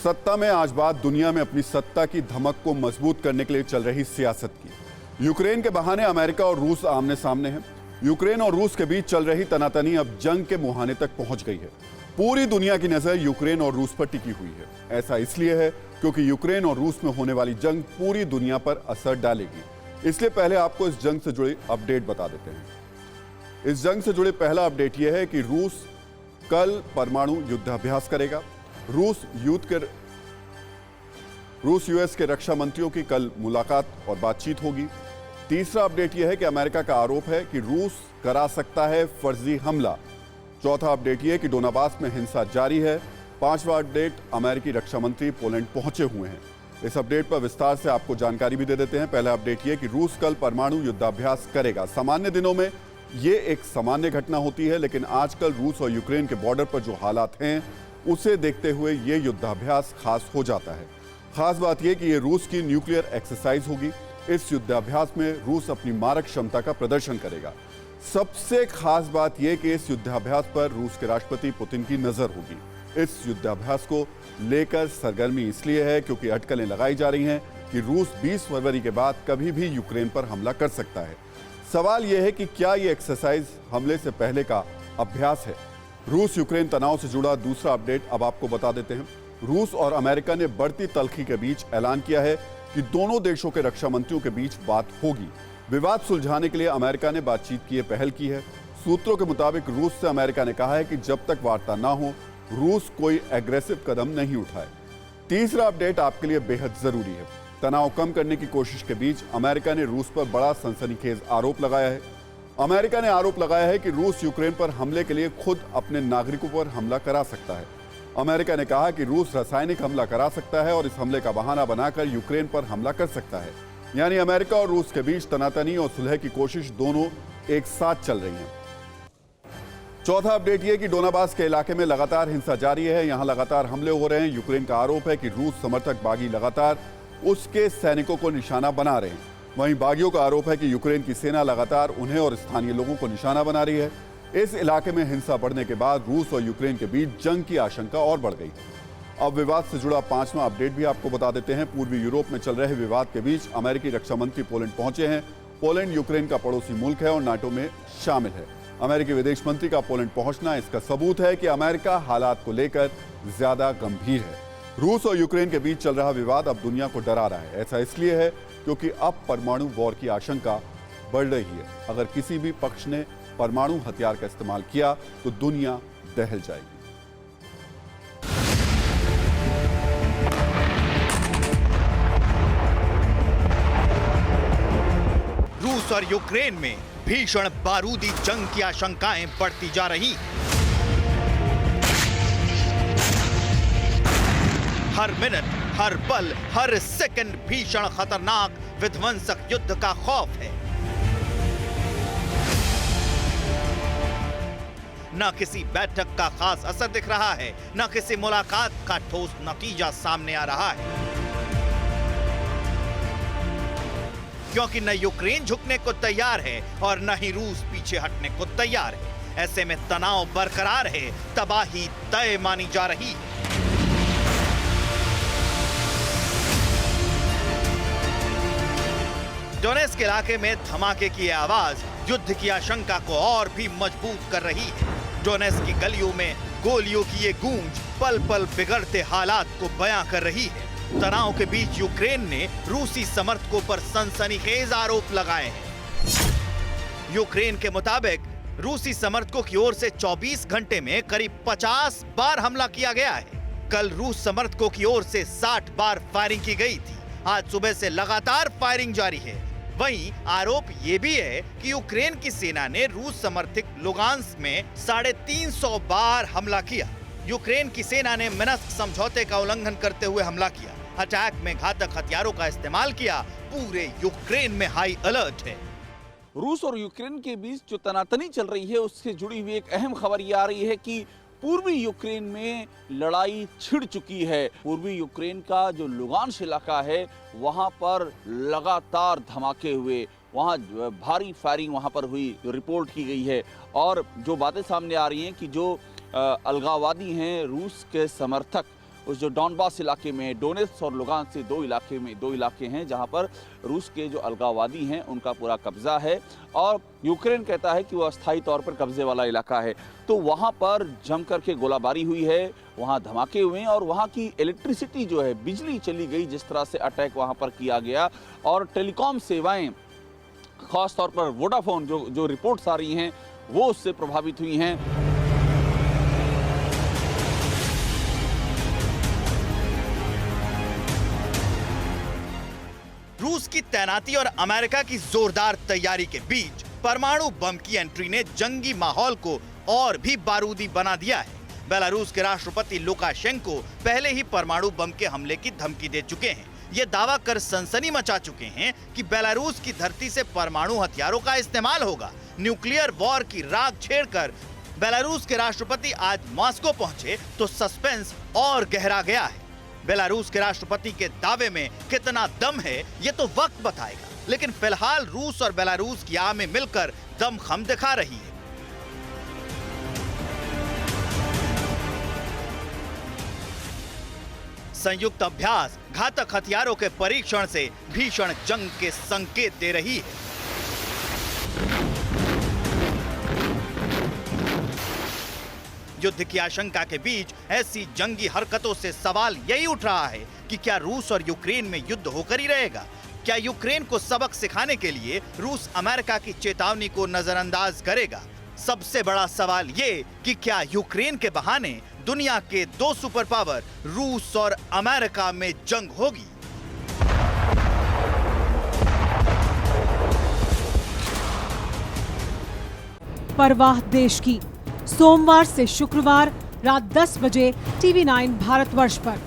सत्ता में आज बात दुनिया में अपनी सत्ता की धमक को मजबूत करने के लिए चल रही सियासत की। यूक्रेन के बहाने अमेरिका और रूस आमने सामने हैं। यूक्रेन और रूस के बीच चल रही तनातनी अब जंग के मुहाने तक पहुंच गई है। पूरी दुनिया की नजर यूक्रेन और रूस पर टिकी हुई है। ऐसा इसलिए है क्योंकि यूक्रेन और रूस में होने वाली जंग पूरी दुनिया पर असर डालेगी। इसलिए पहले आपको इस जंग से जुड़ी अपडेट बता देते हैं। इस जंग से जुड़े पहला अपडेट यह है कि रूस कल परमाणु युद्धाभ्यास करेगा। रूस यूएस के रक्षा मंत्रियों की कल मुलाकात और बातचीत होगी। तीसरा अपडेट यह है कि अमेरिका का आरोप है कि रूस करा सकता है फर्जी हमला। चौथा अपडेट यह है कि डोनाबास में हिंसा जारी है। पांचवा अपडेट, अमेरिकी रक्षा मंत्री पोलैंड पहुंचे हुए हैं। इस अपडेट पर विस्तार से आपको जानकारी भी दे देते हैं। पहला अपडेट यह कि रूस कल परमाणु युद्धाभ्यास करेगा। सामान्य दिनों में यह एक सामान्य घटना होती है, लेकिन आजकल रूस और यूक्रेन के बॉर्डर पर जो हालात हैं उसे देखते हुए यह युद्धाभ्यास खास हो जाता है। खास बात यह कि यह रूस की न्यूक्लियर एक्सरसाइज होगी। इस युद्धाभ्यास में रूस अपनी मारक क्षमता का प्रदर्शन करेगा। सबसे खास बात यह कि इस युद्धाभ्यास पर रूस के राष्ट्रपति पुतिन की नजर होगी। इस युद्धाभ्यास को लेकर सरगर्मी इसलिए है क्योंकि अटकलें लगाई जा रही हैं कि रूस 20 फरवरी के बाद कभी भी यूक्रेन पर हमला कर सकता है। सवाल यह है कि क्या यह एक्सरसाइज हमले से पहले का अभ्यास है। रूस यूक्रेन तनाव से जुड़ा दूसरा अपडेट अब आपको बता देते हैं। रूस और अमेरिका ने बढ़ती तल्खी के बीच ऐलान किया है कि दोनों देशों के रक्षा मंत्रियों के बीच बात होगी। विवाद सुलझाने के लिए अमेरिका ने बातचीत की पहल की है। सूत्रों के मुताबिक रूस से अमेरिका ने कहा है कि जब तक वार्ता ना हो रूस कोई एग्रेसिव कदम नहीं उठाए। तीसरा अपडेट आपके लिए बेहद जरूरी है। तनाव कम करने की कोशिश के बीच अमेरिका ने रूस पर बड़ा सनसनीखेज आरोप लगाया है। अमेरिका ने आरोप लगाया है कि रूस यूक्रेन पर हमले के लिए खुद अपने नागरिकों पर हमला करा सकता है। अमेरिका ने कहा कि रूस रासायनिक हमला करा सकता है और इस हमले का बहाना बनाकर यूक्रेन पर हमला कर सकता है। यानी अमेरिका और रूस के बीच तनातनी और सुलह की कोशिश दोनों एक साथ चल रही हैं। चौथा अपडेट यह कि डोनाबास के इलाके में लगातार हिंसा जारी है। यहां लगातार हमले हो रहे हैं। यूक्रेन का आरोप है कि रूस समर्थक बागी लगातार उसके सैनिकों को निशाना बना रहे हैं। वहीं बागियों का आरोप है कि यूक्रेन की सेना लगातार उन्हें और स्थानीय लोगों को निशाना बना रही है। इस इलाके में हिंसा बढ़ने के बाद रूस और यूक्रेन के बीच जंग की आशंका और बढ़ गई। अब विवाद से जुड़ा पांचवा अपडेट भी आपको बता देते हैं। पूर्वी यूरोप में चल रहे विवाद के बीच अमेरिकी रक्षा मंत्री पोलैंड पहुंचे हैं। पोलैंड यूक्रेन का पड़ोसी मुल्क है और नाटो में शामिल है। अमेरिकी विदेश मंत्री का पोलैंड पहुंचना इसका सबूत है कि अमेरिका हालात को लेकर ज्यादा गंभीर है। रूस और यूक्रेन के बीच चल रहा विवाद अब दुनिया को डरा रहा है। ऐसा इसलिए है क्योंकि अब परमाणु वॉर की आशंका बढ़ रही है। अगर किसी भी पक्ष ने परमाणु हथियार का इस्तेमाल किया तो दुनिया दहल जाएगी। रूस और यूक्रेन में भीषण बारूदी जंग की आशंकाएं बढ़ती जा रही। हर मिनट, हर पल, हर सेकंड भीषण खतरनाक विध्वंसक युद्ध का खौफ है। न किसी बैठक का खास असर दिख रहा है, न किसी मुलाकात का ठोस नतीजा सामने आ रहा है, क्योंकि न यूक्रेन झुकने को तैयार है और न ही रूस पीछे हटने को तैयार है। ऐसे में तनाव बरकरार है, तबाही तय मानी जा रही है। डोनेट्स्क इलाके में धमाके की आवाज युद्ध की आशंका को और भी मजबूत कर रही है। डोनेट्स्क की गलियों में गोलियों की ये गूंज पल पल बिगड़ते हालात को बयां कर रही है। तनाव के बीच यूक्रेन ने रूसी समर्थकों पर सनसनीखेज आरोप लगाए हैं। यूक्रेन के मुताबिक रूसी समर्थकों की ओर से 24 घंटे में करीब 50 बार हमला किया गया है। कल रूस समर्थकों की ओर से 60 बार फायरिंग की गई थी। आज सुबह से लगातार फायरिंग जारी है। वहीं आरोप ये भी है कि यूक्रेन की सेना ने रूस समर्थित लुगांस्क में 350 बार हमला किया। यूक्रेन की सेना ने मिन्स्क समझौते का उल्लंघन करते हुए हमला किया। अटैक में घातक हथियारों का इस्तेमाल किया। पूरे यूक्रेन में हाई अलर्ट है। रूस और यूक्रेन के बीच जो तनातनी चल रही है उससे जुड़ी हुई एक अहम खबर ये आ रही है कि पूर्वी यूक्रेन में लड़ाई छिड़ चुकी है। पूर्वी यूक्रेन का जो लुगांस्क इलाका है वहां पर लगातार धमाके हुए, वहां भारी फायरिंग वहां पर हुई रिपोर्ट की गई है। और जो बातें सामने आ रही हैं कि जो अलगाववादी हैं रूस के समर्थक उस जो डॉनबास इलाके में, डोनेट्स्क और लुगान्स्क से दो इलाके हैं जहां पर रूस के जो अलगाववादी हैं उनका पूरा कब्जा है और यूक्रेन कहता है कि वो अस्थायी तौर पर कब्जे वाला इलाका है। तो वहां पर जम करके गोलाबारी हुई है, वहां धमाके हुए हैं और वहां की इलेक्ट्रिसिटी जो है, बिजली चली गई जिस तरह से अटैक वहां पर किया गया। और टेलीकॉम सेवाएं, खास तौर पर वोडाफोन जो रिपोर्ट्स आ रही हैं वो उससे प्रभावित हुई हैं। रूस की तैनाती और अमेरिका की जोरदार तैयारी के बीच परमाणु बम की एंट्री ने जंगी माहौल को और भी बारूदी बना दिया है। बेलारूस के राष्ट्रपति लुकाशेंको पहले ही परमाणु बम के हमले की धमकी दे चुके हैं। ये दावा कर सनसनी मचा चुके हैं कि बेलारूस की धरती से परमाणु हथियारों का इस्तेमाल होगा। न्यूक्लियर वॉर की राग छेड़कर बेलारूस के राष्ट्रपति आज मॉस्को पहुंचे तो सस्पेंस और गहरा गया है। बेलारूस के राष्ट्रपति के दावे में कितना दम है ये तो वक्त बताएगा, लेकिन फिलहाल रूस और बेलारूस की आर्मी मिलकर दमखम दिखा रही है। संयुक्त अभ्यास घातक हथियारों के परीक्षण से भीषण जंग के संकेत दे रही है। युद्ध की आशंका के बीच ऐसी जंगी हरकतों से सवाल यही उठ रहा है कि क्या रूस और यूक्रेन में युद्ध होकर ही रहेगा? क्या यूक्रेन को सबक सिखाने के लिए रूस अमेरिका की चेतावनी को नजरअंदाज करेगा? सबसे बड़ा सवाल ये कि क्या यूक्रेन के बहाने दुनिया के दो सुपर पावर रूस और अमेरिका में जंग होगी? परवाह देश की, सोमवार से शुक्रवार रात 10 बजे TV9 भारतवर्ष पर।